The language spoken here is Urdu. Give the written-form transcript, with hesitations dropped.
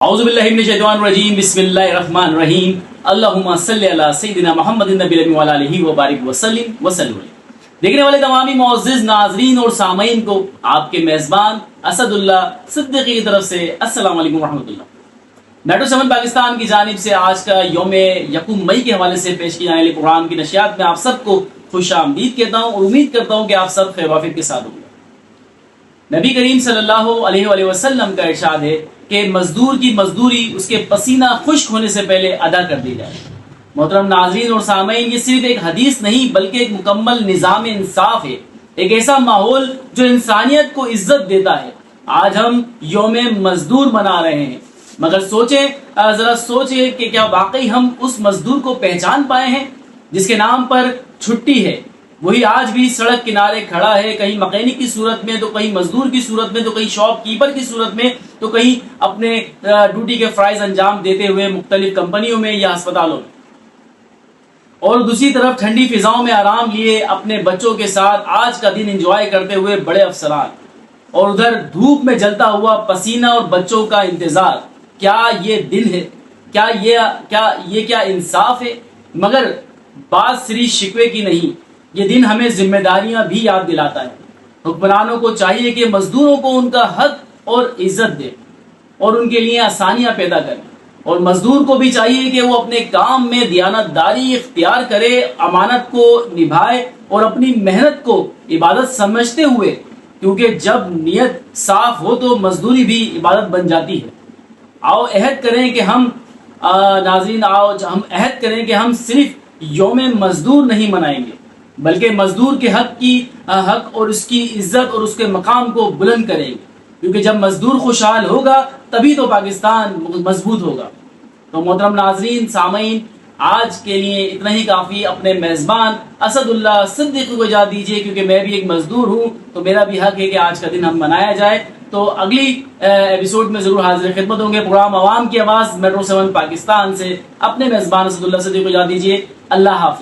اعوذ باللہ من الشیطان الرجیم بسم اللہ الرحمن الرحیم اللہم صلی علی سیدنا محمد النبی الامین وعلی آلہ وبارک وسلم وسلم. دیکھنے والے تمامی معزز ناظرین اور سامعین کو آپ کے میزبان اسد اللہ صدیقی کی طرف سے السلام علیکم ورحمۃ اللہ. میٹرو 7 پاکستان کی جانب سے آج کا یوم یکم مئی کے حوالے سے پیش کی جانے والی قرآن کی نشریات میں آپ سب کو خوش آمدید کہتا ہوں اور امید کرتا ہوں کہ آپ سب خیر وافیت کے ساتھ ہوں گے. نبی کریم صلی اللہ علیہ وآلہ وسلم کا ارشاد ہے کہ مزدور کی مزدوری اس کے پسینہ خشک ہونے سے پہلے ادا کر دی جائے. محترم ناظرین اور سامعین، یہ صرف ایک حدیث نہیں بلکہ ایک مکمل نظام انصاف ہے، ایک ایسا ماحول جو انسانیت کو عزت دیتا ہے. آج ہم یوم مزدور منا رہے ہیں، مگر ذرا سوچیں کہ کیا واقعی ہم اس مزدور کو پہچان پائے ہیں جس کے نام پر چھٹی ہے؟ وہی آج بھی سڑک کنارے کھڑا ہے، کہیں مکینک کی صورت میں تو کہیں مزدور کی صورت میں تو کہیں شاپ کیپر کی صورت میں تو کہیں اپنے ڈیوٹی کے فرائض انجام دیتے ہوئے مختلف کمپنیوں میں یا ہسپتالوں میں، اور دوسری طرف ٹھنڈی فضاؤں میں آرام لیے اپنے بچوں کے ساتھ آج کا دن انجوائے کرتے ہوئے بڑے افسران، اور ادھر دھوپ میں جلتا ہوا پسینہ اور بچوں کا انتظار. کیا یہ دن ہے؟ کیا انصاف ہے؟ مگر بات صرف شکوے کی نہیں، یہ دن ہمیں ذمہ داریاں بھی یاد دلاتا ہے. حکمرانوں کو چاہیے کہ مزدوروں کو ان کا حق اور عزت دے اور ان کے لیے آسانیاں پیدا کریں، اور مزدور کو بھی چاہیے کہ وہ اپنے کام میں دیانتداری اختیار کرے، امانت کو نبھائے اور اپنی محنت کو عبادت سمجھتے ہوئے، کیونکہ جب نیت صاف ہو تو مزدوری بھی عبادت بن جاتی ہے. آؤ عہد کریں کہ ہم صرف یوم مزدور نہیں منائیں گے بلکہ مزدور کے حق اور اس کی عزت اور اس کے مقام کو بلند کریں گے، کیونکہ جب مزدور خوشحال ہوگا تبھی تو پاکستان مضبوط ہوگا. تو محترم ناظرین سامعین، آج کے لیے اتنا ہی کافی. اپنے میزبان اسد اللہ صدیقی کو اجازت دیجیے، کیونکہ میں بھی ایک مزدور ہوں تو میرا بھی حق ہے کہ آج کا دن ہم منایا جائے. تو اگلی ایپیسوڈ میں ضرور حاضر خدمت ہوں گے. پروگرام عوام کی آواز میٹرو 7 پاکستان سے اپنے میزبان اسد اللہ صدیقی کو اجازت دیجیے. اللہ حافظ.